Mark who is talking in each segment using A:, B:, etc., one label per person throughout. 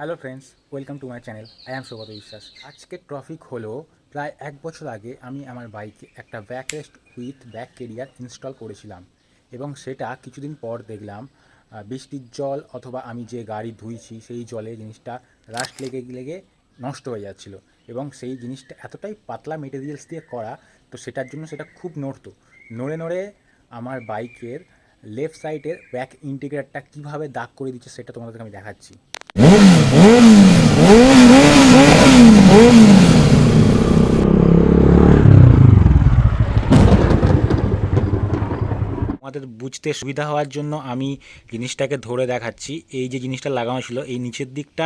A: Hello friends, welcome to my channel. I am Saugata বিশ্বাস। আজকের topic হলো প্রায় 1 বছর আগে আমি আমার বাইকে একটা back rest with back career install করেছিলাম এবং সেটা কিছুদিন পর দেখলাম বৃষ্টির জল অথবা আমি যে গাড়ি ধুইছি সেই জলে জিনিসটা রাস্ট লেগে লেগে নষ্ট হয়ে যাচ্ছিলো এবং সেই জিনিসটা এতটাই পাতলা মেটেরিয়ালস দিয়ে করা, তো সেটার জন্য সেটা খুব নড়তো। নড়ে নড়ে আমার বাইকের লেফট সাইডের ব্যাক ইন্টিগ্রেটরটা কীভাবে দাগ করে দিচ্ছে সেটা তোমাদেরকে আমি দেখাচ্ছি। আমাদের বুঝতে সুবিধা হওয়ার জন্য আমি জিনিসটাকে ধরে দেখাচ্ছি। এই যে জিনিসটা লাগানো ছিল এই নিচের দিকটা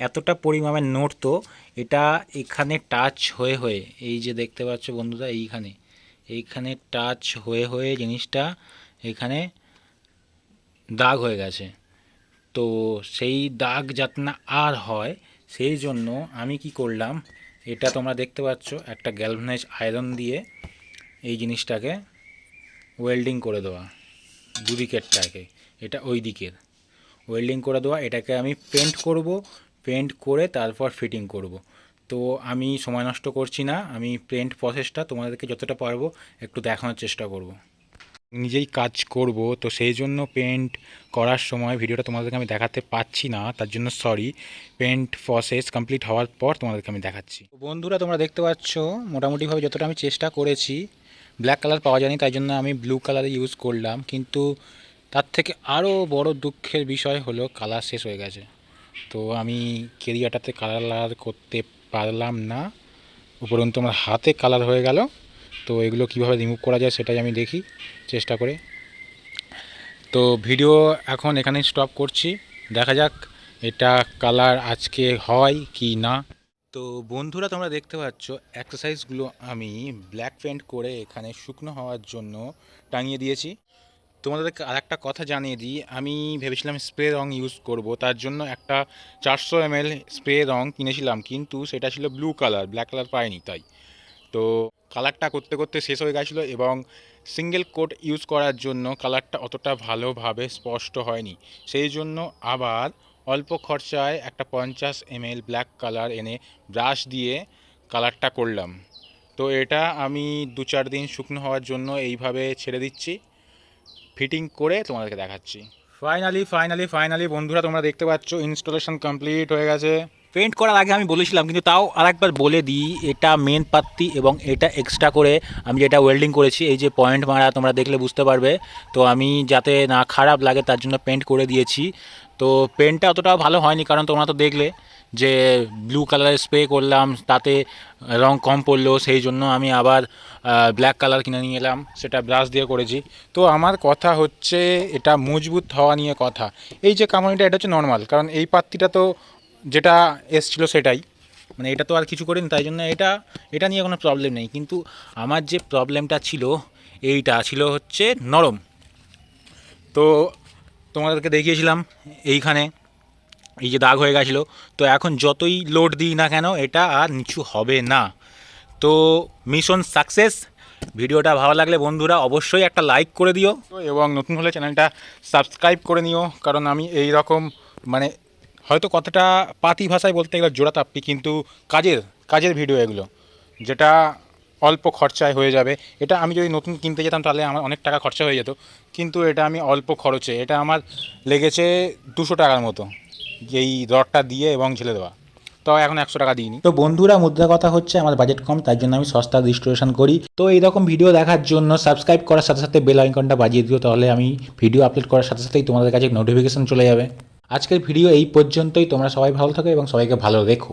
A: এতটা পরিমাণে নড়তো, এটা এখানে টাচ হয়ে হয়ে, এই যে দেখতে পাচ্ছ বন্ধুরা, এইখানে টাচ হয়ে হয়ে জিনিসটা এখানে দাগ হয়ে গেছে। তো সেই দাগ যাতে না আর হয় সেই জন্য আমি কি করলাম, এটা তোমরা দেখতে পাচ্ছ একটা গ্যালভানাইজ আয়রন দিয়ে এই জিনিসটাকে ওয়েল্ডিং করে দেওয়া, দুদিকেরটাকে, এটা ওই দিকের ওয়েল্ডিং করে দেওয়া। এটাকে আমি পেন্ট করে তারপর ফিটিং করব। তো আমি সময় নষ্ট করছি না, আমি পেন্ট প্রসেসটা তোমাদেরকে যতটা পারবো একটু দেখানোর চেষ্টা করব। নিজেই কাজ করব, তো সেই জন্য পেন্ট করার সময় ভিডিওটা তোমাদেরকে আমি দেখাতে পাচ্ছি না, তার জন্য সরি। পেন্ট প্রসেস কমপ্লিট হওয়ার পর তোমাদেরকে আমি দেখাচ্ছি। বন্ধুরা, তোমরা দেখতে পাচ্ছ মোটামুটিভাবে যতটা আমি চেষ্টা করেছি, ব্ল্যাক কালার পাওয়া যায়নি তাই জন্য আমি ব্লু কালারে ইউজ করলাম, কিন্তু তার থেকে আরও বড় দুঃখের বিষয় হলো কালার শেষ হয়ে গেছে। তো আমি কেরিয়ারটাতে কালার করতে পারলাম না, উপরন্তু আমার হাতে কালার হয়ে গেল। তো এগুলো কীভাবে রিমুভ করা যায় সেটাই আমি দেখি চেষ্টা করে। তো ভিডিও এখন এখানেই স্টপ করছি, দেখা যাক এটা কালার আজকে হয় কি না। তো বন্ধুরা, তোমরা দেখতে পাচ্ছ এক্সারসাইজগুলো আমি ব্ল্যাক পেন্ট করে এখানে শুকনো হওয়ার জন্য টাঙিয়ে দিয়েছি। তোমাদেরকে আর একটা কথা জানিয়ে দিই, আমি ভেবেছিলাম স্প্রে রং ইউজ করব, তার জন্য একটা 400 ml স্প্রে রং কিনেছিলাম, কিন্তু সেটা ছিল ব্লু কালার, ব্ল্যাক কালার পাইনি। তাই তো কালারটা করতে করতে শেষ হয়ে গেছিলো এবং সিঙ্গেল কোট ইউজ করার জন্য কালারটা অতটা ভালোভাবে স্পষ্ট হয়নি। সেই জন্য আবার অল্প খরচায় একটা 50 ml ব্ল্যাক কালার এনে ব্রাশ দিয়ে কালারটা করলাম। তো এটা আমি 2-4 দিন শুকনো হওয়ার জন্য এইভাবে ছেড়ে দিচ্ছি, ফিটিং করে তোমাদেরকে দেখাচ্ছি। ফাইনালি বন্ধুরা, তোমরা দেখতে পাচ্ছ ইনস্টলেশন কমপ্লিট হয়ে গেছে। পেন্ট করার আগে আমি বলেছিলাম, কিন্তু তাও আরেকবার বলে দিই, এটা মেন পাত্তি এবং এটা এক্সট্রা করে আমি যেটা ওয়েল্ডিং করেছি, এই যে পয়েন্ট মারা তোমরা দেখলে বুঝতে পারবে। তো আমি যাতে না খারাপ লাগে তার জন্য পেন্ট করে দিয়েছি। তো পেন্টটা অতটা ভালো হয়নি, কারণ তোমরা তো দেখলে যে ব্লু কালারের স্প্রে করলাম, তাতে রং কম পড়লো, সেই জন্য আমি আবার ব্ল্যাক কালার কিনে নিয়ে এলাম, সেটা ব্রাশ দিয়ে করেছি। তো আমার কথা হচ্ছে এটা মজবুত হওয়া নিয়ে কথা। এই যে কামানিটা, এটা হচ্ছে নর্মাল, কারণ এই পাত্তিটা তো যেটা এসছিলো সেটাই, মানে এটা তো আর কিছু করিনি, তাই জন্য এটা নিয়ে কোনো প্রবলেম নেই। কিন্তু আমার যে প্রবলেমটা ছিল, এইটা ছিল হচ্ছে নরম। তো তোমাদেরকে দেখিয়েছিলাম এইখানে এই যে দাগ হয়ে গেছিলো, তো এখন যতই লোড দিই না কেন এটা আর নিচু হবে না। তো মিশন সাকসেস। ভিডিওটা ভালো লাগলে বন্ধুরা অবশ্যই একটা লাইক করে দিও এবং নতুন হলে চ্যানেলটা সাবস্ক্রাইব করে নিও, কারণ আমি এই রকম মানে হয়তো কথাটা পাতি ভাষায় বলতে গেলে জোড়া তাপ্পি, কিন্তু কাজের ভিডিও এগুলো, যেটা অল্প খরচায় হয়ে যাবে। এটা আমি যদি নতুন কিনতে যেতাম তাহলে আমার অনেক টাকা খরচা হয়ে যেত, কিন্তু এটা আমি অল্প খরচে, এটা আমার লেগেছে 200 টাকার মতো এই রডটা দিয়ে এবং ঝেলে দেওয়া। তো এখন 100 টাকা দিইনি। তো বন্ধুরা, মুদ্রা কথা হচ্ছে আমার বাজেট কম, তাই জন্য আমি সস্তা ডিস্ট্রিবিউশন করি। তো এইরকম ভিডিও দেখার জন্য সাবস্ক্রাইব করার সাথে সাথে বেল আইকনটা বাজিয়ে দিও, তাহলে আমি ভিডিও আপলোড করার সাথে সাথেই তোমাদের কাছে নোটিফিকেশন চলে যাবে। আজকের ভিডিও এই পর্যন্তই। তোমরা সবাই ভালো থাকো এবং সবাইকে ভালো রেখো।